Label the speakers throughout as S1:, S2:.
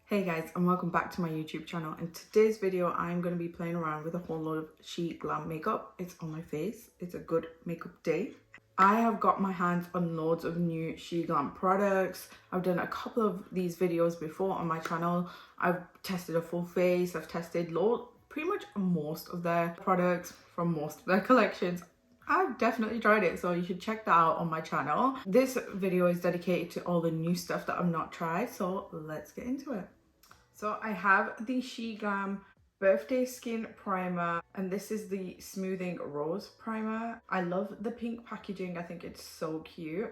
S1: Hey guys, and welcome back to my YouTube channel. In today's video I'm going to be playing around with a whole lot of Sheglam makeup. It's on my face. It's a good makeup day. I have got my hands on loads of new Sheglam products. I've done a couple of these videos before on my channel. I've tested a full face. I've tested pretty much most of their products from most of their collections. I've definitely tried it, so you should check that out on my channel. This video is dedicated to all the new stuff that I've not tried, so let's get into it. So I have the Sheglam Birthday Skin Primer, and this is the Smoothing Rose Primer. I love the pink packaging. I think it's so cute.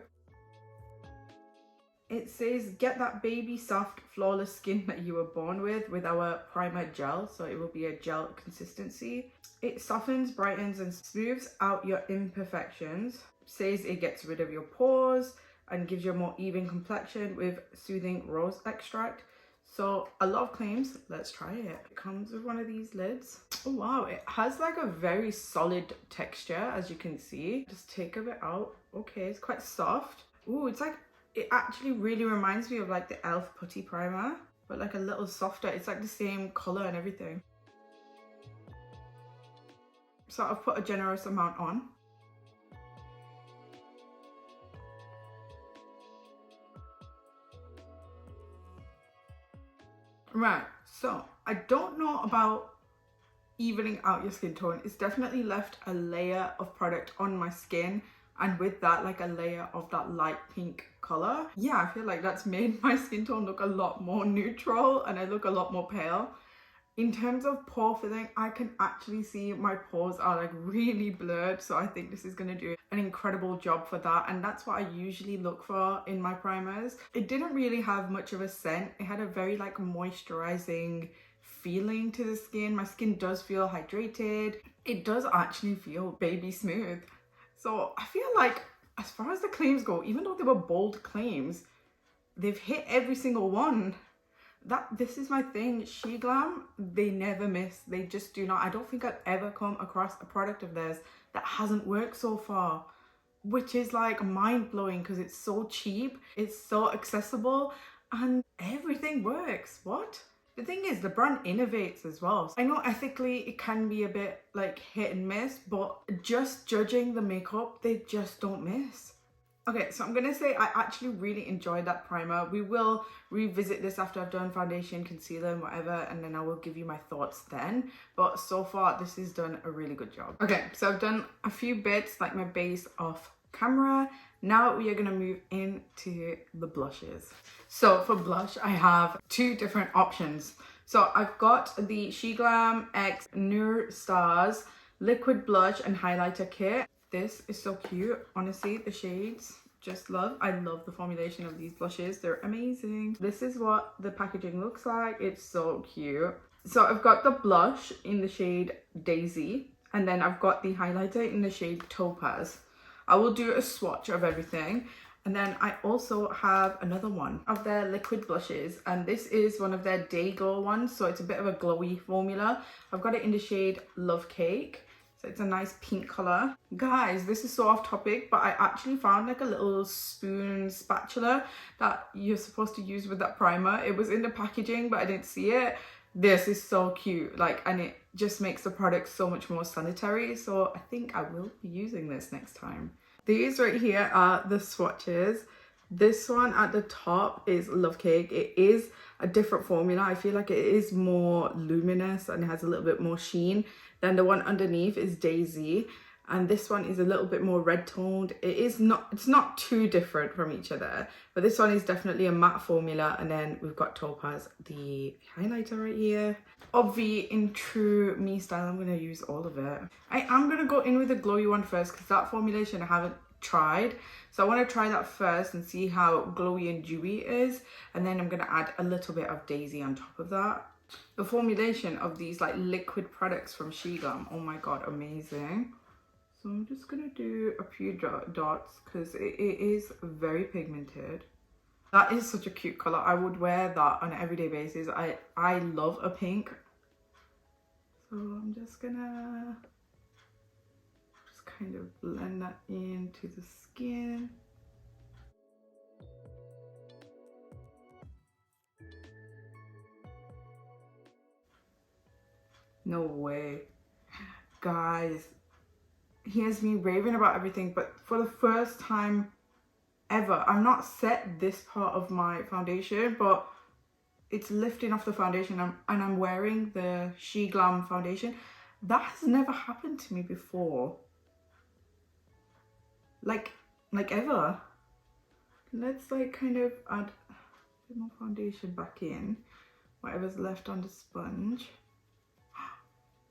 S1: It says, get that baby soft, flawless skin that you were born with our primer gel. So it will be a gel consistency. It softens, brightens, and smooths out your imperfections. It says it gets rid of your pores and gives you a more even complexion with soothing rose extract. So a lot of claims. Let's try it. It comes with one of these lids. Oh wow, it has like a very solid texture, as you can see. Just take a bit out. Okay, it's quite soft. Ooh, it's like, it actually really reminds me of like the e.l.f. putty primer, but like a little softer. It's like the same color and everything. So I've put a generous amount on. Right, so I don't know about evening out your skin tone. It's definitely left a layer of product on my skin, and with that, like a layer of that light pink color. Yeah, I feel like that's made my skin tone look a lot more neutral and I look a lot more pale. In terms of pore filling, I can actually see my pores are like really blurred, so I think this is going to do an incredible job for that, and that's what I usually look for in my primers. It didn't really have much of a scent. It had a very like moisturizing feeling to the skin. My skin does feel hydrated. It does actually feel baby smooth. So I feel like, as far as the claims go, even though they were bold claims, they've hit every single one. This is my thing. Sheglam, they never miss. They just do not. I don't think I've ever come across a product of theirs that hasn't worked so far, which is like mind-blowing because it's so cheap, it's so accessible, and everything works. What? The thing is, the brand innovates as well. I know ethically it can be a bit like hit and miss, but just judging the makeup, they just don't miss. Okay, so I'm gonna say I actually really enjoyed that primer. We will revisit this after I've done foundation, concealer, and whatever, and then I will give you my thoughts then. But so far, this has done a really good job. Okay, so I've done a few bits, like my base off camera. Now we are gonna move into the blushes. So for blush, I have two different options. So I've got the Sheglam X Nur Stars Liquid Blush and Highlighter Kit. This is so cute. Honestly, the shades, just love. I love the formulation of these blushes. They're amazing. This is what the packaging looks like. It's so cute. So I've got the blush in the shade Daisy, and then I've got the highlighter in the shade Topaz. I will do a swatch of everything. And then I also have another one of their liquid blushes, and this is one of their Day Glow ones, so it's a bit of a glowy formula. I've got it in the shade Love Cake. So it's a nice pink color. Guys, this is so off topic, but I actually found like a little spoon spatula that you're supposed to use with that primer. It was in the packaging, but I didn't see it. This is so cute, like, and it just makes the product so much more sanitary. So I think I will be using this next time. These right here are the swatches. This one at the top is Love Cake. It is a different formula. I feel like it is more luminous and it has a little bit more sheen. Then the one underneath is Daisy, and this one is a little bit more red toned. It's not too different from each other, but this one is definitely a matte formula. And then we've got Topaz, the highlighter right here. Obvi, in true me style, I'm going to use all of it. I am going to go in with the glowy one first because that formulation I haven't tried, so I want to try that first and see how glowy and dewy it is, and then I'm going to add a little bit of Daisy on top of that. The formulation of these like liquid products from Sheglam, oh my god, amazing. So I'm just gonna do a few dots because it is very pigmented. That is such a cute color. I would wear that on an everyday basis. I love a pink, so I'm just gonna kind of blend that into the skin. No way. Guys, here's me raving about everything, but for the first time ever, I've not set this part of my foundation, but it's lifting off the foundation, and I'm wearing the Sheglam foundation. That has never happened to me before. Like ever. Let's like kind of add a bit more foundation back in. Whatever's left on the sponge.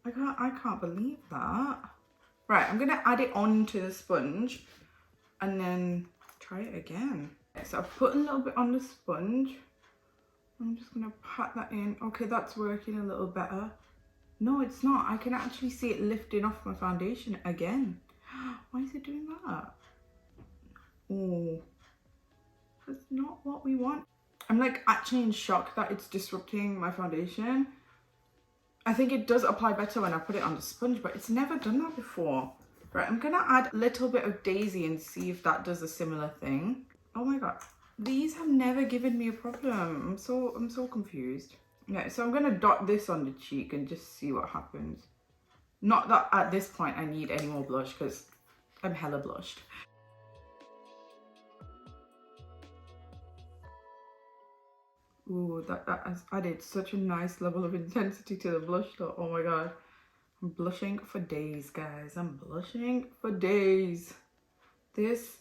S1: I can't believe that. Right, I'm gonna add it onto the sponge and then try it again. So I've put a little bit on the sponge. I'm just gonna pat that in. Okay, that's working a little better. No, it's not. I can actually see it lifting off my foundation again. Why is it doing that? Oh, that's not what we want. I'm like actually in shock that it's disrupting my foundation. I think it does apply better when I put it on the sponge, but it's never done that before. Right, I'm gonna add a little bit of Daisy and see if that does a similar thing. Oh my god, these have never given me a problem. I'm so confused. Yeah, so I'm gonna dot this on the cheek and just see what happens. Not that at this point I need any more blush because I'm hella blushed. Ooh, that has added such a nice level of intensity to the blush though. Oh my god. I'm blushing for days, guys. I'm blushing for days. This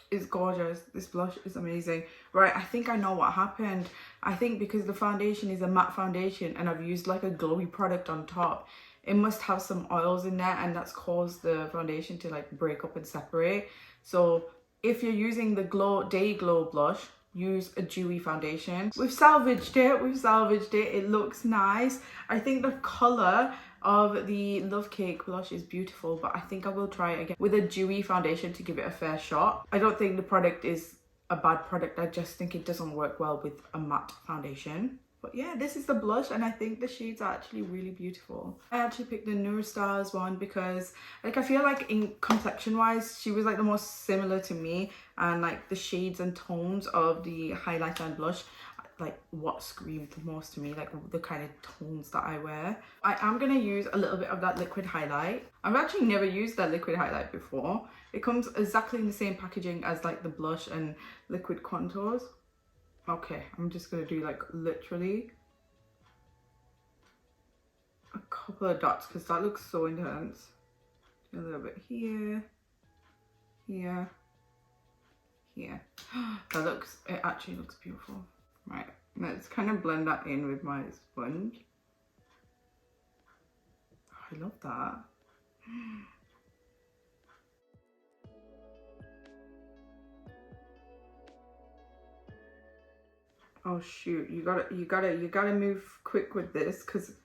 S1: is gorgeous. This blush is amazing. Right, I think I know what happened. I think because the foundation is a matte foundation and I've used like a glowy product on top, it must have some oils in there, and that's caused the foundation to like break up and separate. So if you're using the Day Glow blush, use a dewy foundation. We've salvaged it. It looks nice. I think the color of the Love Cake blush is beautiful, but I think I will try it again with a dewy foundation to give it a fair shot. I don't think the product is a bad product. I just think it doesn't work well with a matte foundation. But yeah, this is the blush, and I think the shades are actually really beautiful. I actually picked the Nur Stars one because like I feel like in complexion wise she was like the most similar to me, and like the shades and tones of the highlighter and blush, like what screamed the most to me, like the kind of tones that I wear. I am going to use a little bit of that liquid highlight. I've actually never used that liquid highlight before. It comes exactly in the same packaging as like the blush and liquid contours. Okay, I'm just going to do like literally a couple of dots because that looks so intense. A little bit here, here, here. It actually looks beautiful. Right, let's kind of blend that in with my sponge. Oh, I love that. Oh shoot, you gotta move quick with this because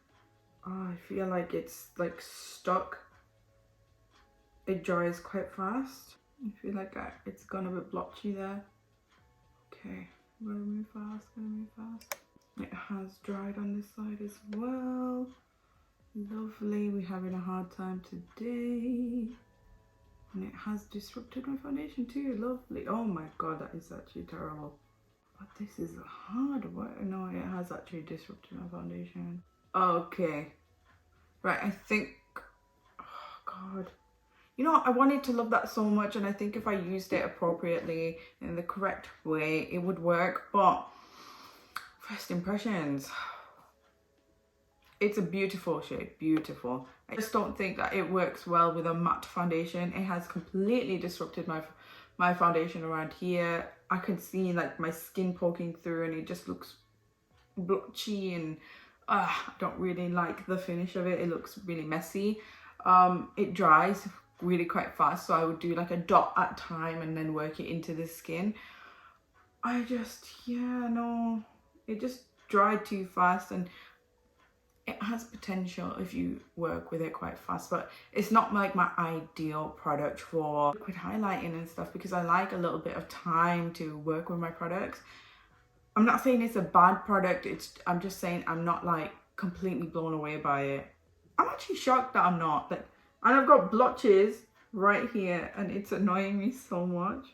S1: I feel like it's like stuck. It dries quite fast. I feel like it's gone a bit blotchy there. Okay, I'm gonna move fast, It has dried on this side as well. Lovely, we're having a hard time today. And it has disrupted my foundation too, lovely. Oh my god, that is actually terrible. But this is hard work. No, it has actually disrupted my foundation. Okay. Right, I think... Oh, God. You know, I wanted to love that so much, and I think if I used it appropriately in the correct way, it would work. But first impressions... It's a beautiful shade, beautiful. I just don't think that it works well with a matte foundation. It has completely disrupted my foundation around here. I can see like my skin poking through, and it just looks blotchy, and I don't really like the finish of it. It looks really messy. It dries really quite fast, so I would do like a dot at a time and then work it into the skin. It just dried too fast, and it has potential if you work with it quite fast, but it's not like my ideal product for liquid highlighting and stuff because I like a little bit of time to work with my products. I'm not saying it's a bad product, I'm just saying I'm not like completely blown away by it. I'm actually shocked that I'm not, and I've got blotches right here and it's annoying me so much.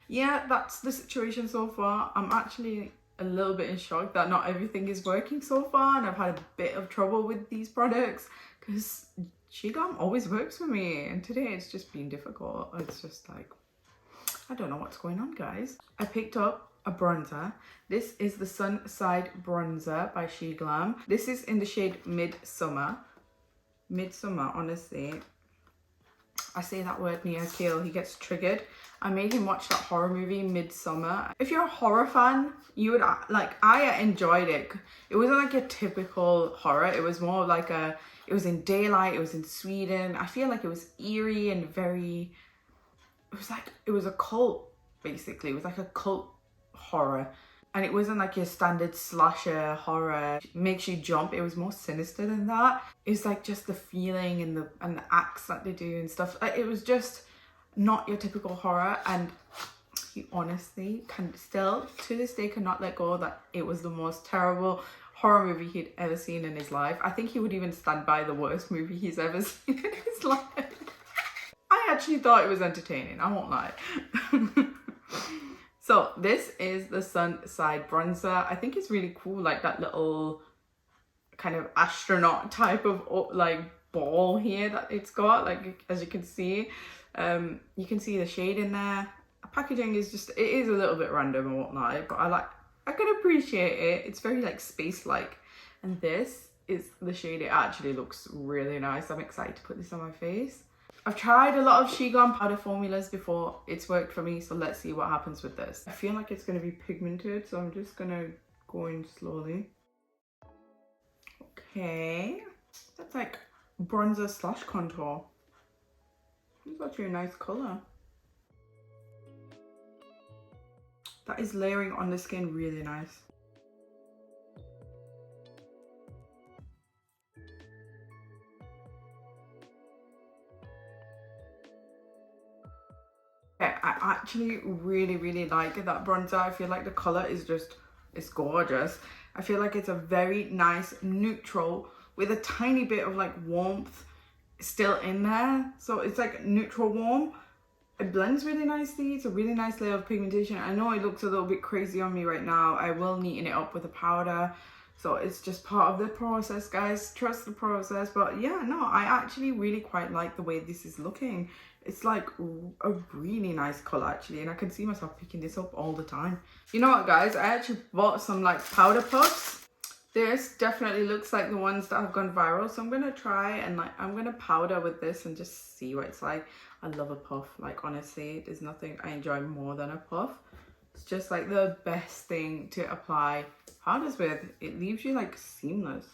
S1: Yeah, that's the situation so far. I'm actually a little bit in shock that not everything is working so far, and I've had a bit of trouble with these products because Sheglam always works for me, and today it's just been difficult. It's just like, I don't know what's going on, guys. I picked up a bronzer. This is the Sunside Bronzer by Sheglam. This is in the shade Midsummer. Midsummer, honestly. I say that word near Akil, he gets triggered. I made him watch that horror movie Midsummer. If you're a horror fan, you would like, I enjoyed it. It wasn't like a typical horror. It was more like a, it was in daylight, it was in Sweden. I feel like it was eerie and very, it was like, it was a cult, basically. It was like a cult horror. And it wasn't like your standard slasher horror, makes you jump. It was more sinister than that. It's like just the feeling and the acts that they do and stuff. It was just not your typical horror, and he honestly can still, to this day, cannot let go that it was the most terrible horror movie he'd ever seen in his life. I think he would even stand by the worst movie he's ever seen in his life. I actually thought it was entertaining, I won't lie. So this is the Sunside Bronzer. I think it's really cool, like that little kind of astronaut type of like ball here that it's got, like as you can see. You can see the shade in there. Packaging is just, it is a little bit random and whatnot, but I can appreciate it. It's very like space-like. And this is the shade. It actually looks really nice. I'm excited to put this on my face. I've tried a lot of Sheglam powder formulas before. It's worked for me, so let's see what happens with this. I feel like it's going to be pigmented, so I'm just going to go in slowly. Okay. That's like bronzer slash contour. It's actually a nice colour. That is layering on the skin really nice. Okay, I actually really like that bronzer. I feel like the colour is just, it's gorgeous. I feel like it's a very nice neutral with a tiny bit of like warmth still in there. So it's like neutral warm. It blends really nicely. It's a really nice layer of pigmentation. I know it looks a little bit crazy on me right now. I will neaten it up with a powder. So it's just part of the process, guys. Trust the process. But yeah, no, I actually really quite like the way this is looking. It's like a really nice colour actually, and I can see myself picking this up all the time. You know what, guys? I actually bought some like powder puffs. This definitely looks like the ones that have gone viral, so I'm gonna try and like, I'm gonna powder with this and just see what it's like. I love a puff, like honestly, there's nothing I enjoy more than a puff. It's just like the best thing to apply powders with. It leaves you like seamless.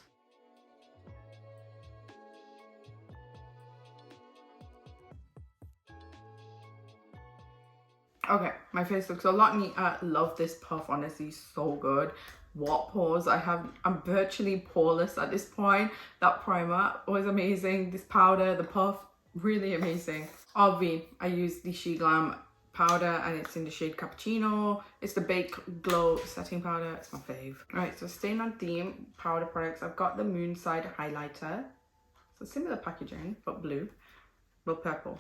S1: Okay, my face looks a lot neater. I love this puff, honestly, so good. What pores I have, I'm virtually poreless at this point. That primer was amazing. This powder, the puff, really amazing. Obvi, I use the Sheglam powder and it's in the shade Cappuccino. It's the Bake Glow setting powder. It's my fave. Alright, so staying on theme, powder products. I've got the Moonside highlighter. So similar packaging, but blue, but purple.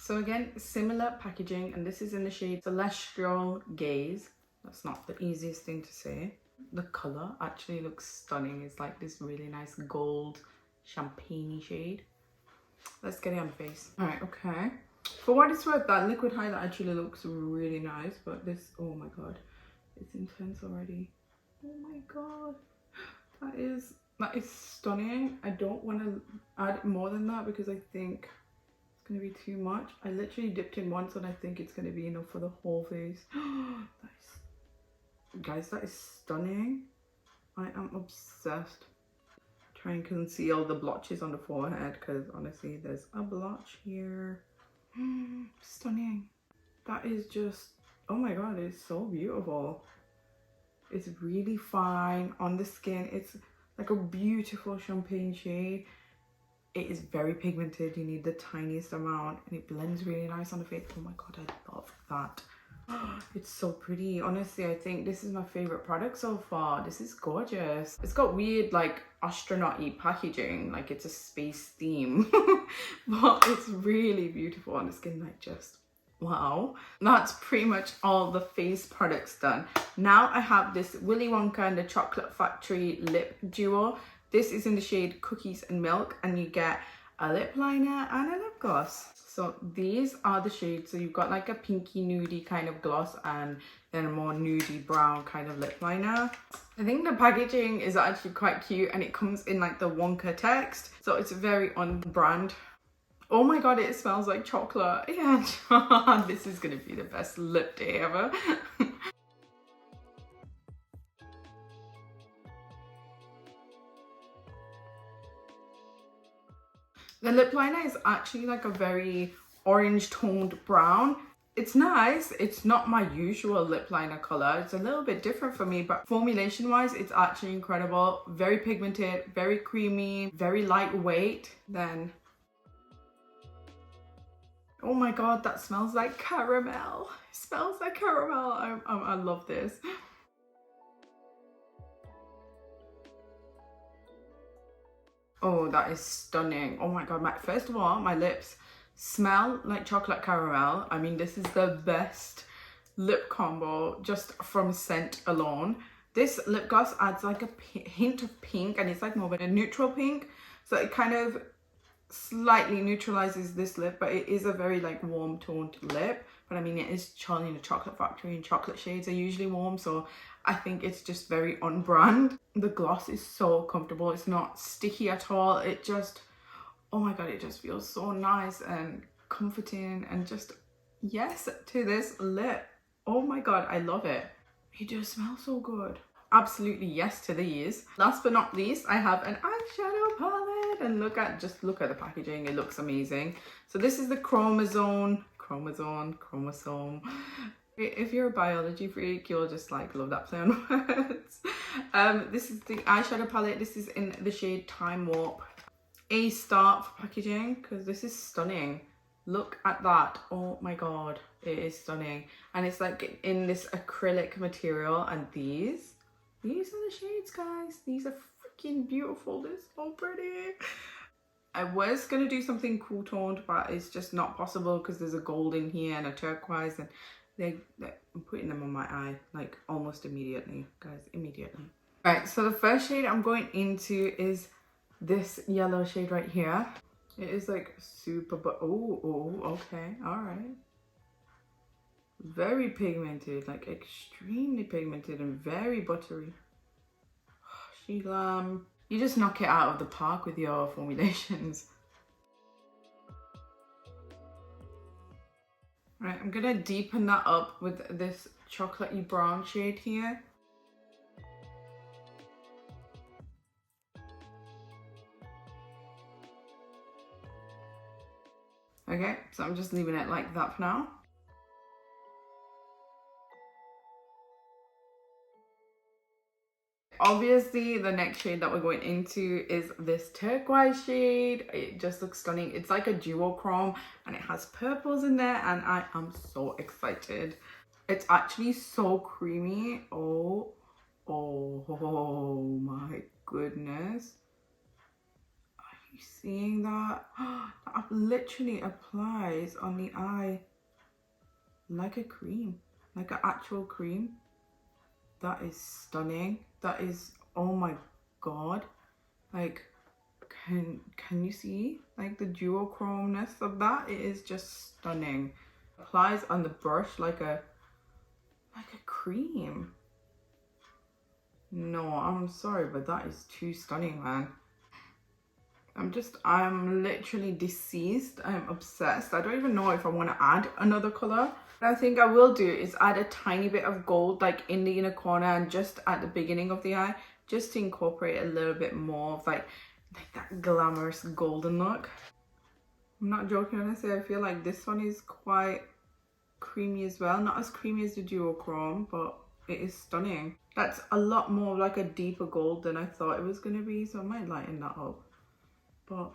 S1: So again, similar packaging, and this is in the shade Celestial Gaze. That's not the easiest thing to say. The colour actually looks stunning. It's like this really nice gold champagne-y shade. Let's get it on the face. Alright, okay. For what it's worth, that liquid highlight actually looks really nice, but this, oh my god, it's intense already. Oh my god. That is stunning. I don't want to add more than that because I think it's going to be too much. I literally dipped in once and I think it's going to be enough for the whole face. Guys, that is stunning. I am obsessed. Try and conceal the blotches on the forehead because honestly there's a blotch here. Stunning. That is just, oh my god, it's so beautiful. It's really fine on the skin. It's like a beautiful champagne shade. It is very pigmented. You need the tiniest amount and it blends really nice on the face. Oh my god, I love that. It's so pretty. Honestly, I think this is my favorite product so far. This is gorgeous. It's got weird like astronaut-y packaging, like it's a space theme. But it's really beautiful on the skin, like just Wow, that's pretty much all the face products done. Now I have this Willy Wonka and the Chocolate Factory lip duo. This is in the shade Cookies and Milk, and you get a lip liner and a lip gloss. So these are the shades. So you've got like a pinky nudie kind of gloss and then a more nudie brown kind of lip liner. I think the packaging is actually quite cute, and it comes in like the Wonka text, so it's very on brand. Oh my god, it smells like chocolate. Yeah, this is gonna be the best lip day ever. The lip liner is actually like a very orange toned brown. It's nice. It's not my usual lip liner color. It's a little bit different for me, but formulation wise, it's actually incredible. Very pigmented, very creamy, very lightweight. Then oh my god, that smells like caramel. It smells like caramel. I love this. Oh, that is stunning. Oh my god, first of all, my lips smell like chocolate caramel. I mean, this is the best lip combo just from scent alone. This lip gloss adds like a hint of pink, and it's like more of a neutral pink. So it kind of slightly neutralizes this lip, but it is a very like warm toned lip. But I mean, it is Charlie and the Chocolate Factory, and chocolate shades are usually warm, so I think it's just very on brand. The gloss is so comfortable. It's not sticky at all. It just, oh my god, it just feels so nice and comforting, and just yes to this lip. Oh my god, I love it. It just smells so good. Absolutely yes to these. Last but not least, I have an eyeshadow palette, and look at the packaging. It looks amazing. So this is the chromosome. If you're a biology freak, you'll just like love that play on words. This is the eyeshadow palette. This is in the shade Time Warp. A star for packaging, because this is stunning. Look at that. Oh my god, it is stunning. And it's like in this acrylic material, and these are the shades, guys. These are freaking beautiful. They're so pretty. I was gonna do something cool toned, but it's just not possible because there's a gold in here and a turquoise, and I'm putting them on my eye like almost immediately, guys, immediately. Right, so the first shade I'm going into is this yellow shade right here. It is like super, but oh, okay, all right. Very pigmented, like extremely pigmented and very buttery. Sheglam, you just knock it out of the park with your formulations. Right, I'm gonna deepen that up with this chocolatey brown shade here. Okay, so I'm just leaving it like that for now. Obviously, the next shade that we're going into is this turquoise shade. It just looks stunning. It's like a duochrome, and it has purples in there, and I am so excited. It's actually so creamy. Oh my goodness. Are you seeing that? That literally applies on the eye like a cream, like an actual cream. That is stunning. That is, oh my god. Like, can you see like the duochromeness of that? It is just stunning. Applies on the brush like a cream. No, I'm sorry, but that is too stunning, man. I'm literally deceased. I'm obsessed. I don't even know if I want to add another color. What I think I will do is add a tiny bit of gold like in the inner corner and just at the beginning of the eye, just to incorporate a little bit more of like that glamorous golden look. I'm not joking when I say I feel like this one is quite creamy as well. Not as creamy as the duochrome, but it is stunning. That's a lot more like a deeper gold than I thought it was going to be, so I might lighten that up. But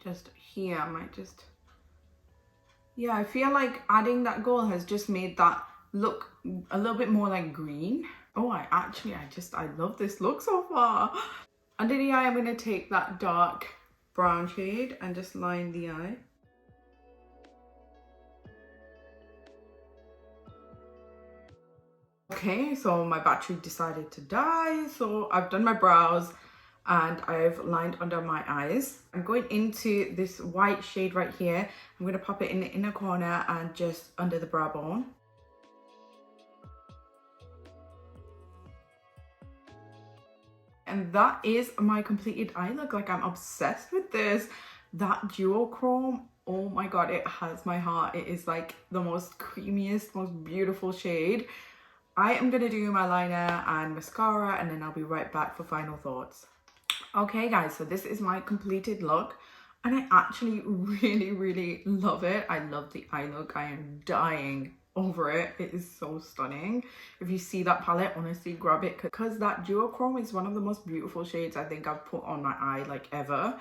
S1: just here, I might just... Yeah, I feel like adding that gold has just made that look a little bit more like green. Oh, I love this look so far. Under the eye, I'm going to take that dark brown shade and just line the eye. Okay, so my battery decided to die, so I've done my brows and I've lined under my eyes. I'm going into this white shade right here. I'm going to pop it in the inner corner and just under the brow bone. And that is my completed eye look. Like, I'm obsessed with this. That duochrome, oh my god, it has my heart. It is like the most creamiest, most beautiful shade. I am gonna do my liner and mascara, and then I'll be right back for final thoughts. Okay guys, so this is my completed look, and I actually really love it. I love the eye look. I am dying over it. It is so stunning. If you see that palette, honestly grab it, because that duochrome is one of the most beautiful shades I think I've put on my eye like ever.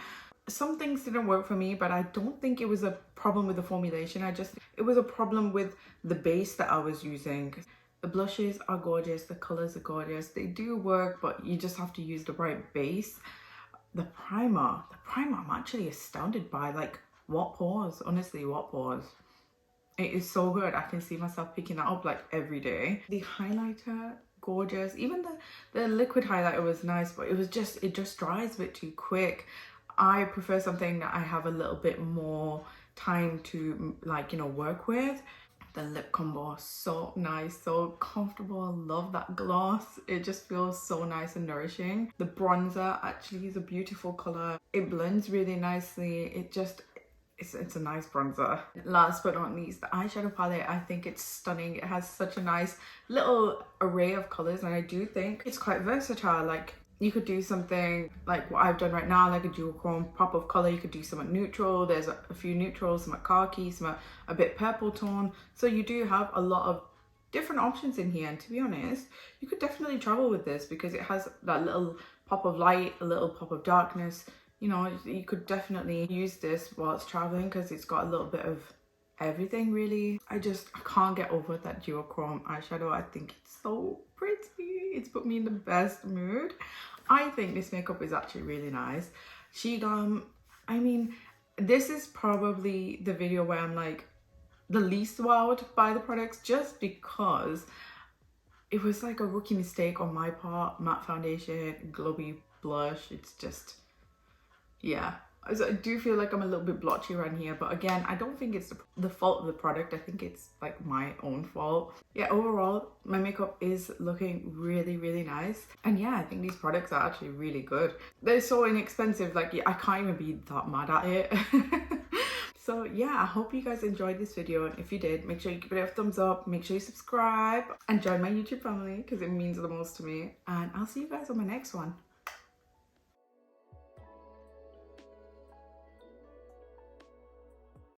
S1: Some things didn't work for me, but I don't think it was a problem with the formulation. It was a problem with the base that I was using. The blushes are gorgeous, the colors are gorgeous, they do work, but you just have to use the right base. The primer I'm actually astounded by. Like, what pores? Honestly, what pores? It is so good. I can see myself picking that up like every day. The highlighter, gorgeous. Even the liquid highlighter was nice, but it just dries a bit too quick. I prefer something that I have a little bit more time to, like, you know, work with. The lip combo, so nice, so comfortable. Love that gloss. It just feels so nice and nourishing. The bronzer actually is a beautiful color. It blends really nicely. It's a nice bronzer. Last but not least, the eyeshadow palette, I think it's stunning. It has such a nice little array of colors, and I do think it's quite versatile. Like, you could do something like what I've done right now, like a duochrome pop of color. You could do some neutral. There's a few neutrals, some khaki, some a bit purple tone. So you do have a lot of different options in here. And to be honest, you could definitely travel with this because it has that little pop of light, a little pop of darkness. You know, you could definitely use this whilst traveling because it's got a little bit of everything really. I can't get over that duochrome eyeshadow. I think it's so pretty. It's put me in the best mood. I think this makeup is actually really nice. Sheglam, I mean, this is probably the video where I'm like the least wowed by the products, just because it was like a rookie mistake on my part. Matte foundation, glowy blush, it's just, yeah. So I do feel like I'm a little bit blotchy around here, but again, I don't think it's the fault of the product. I think it's like my own fault. Yeah, overall, my makeup is looking really nice. And yeah, I think these products are actually really good. They're so inexpensive, like, I can't even be that mad at it. So yeah, I hope you guys enjoyed this video, and if you did, make sure you give it a thumbs up, make sure you subscribe and join my YouTube family because it means the most to me, and I'll see you guys on my next one.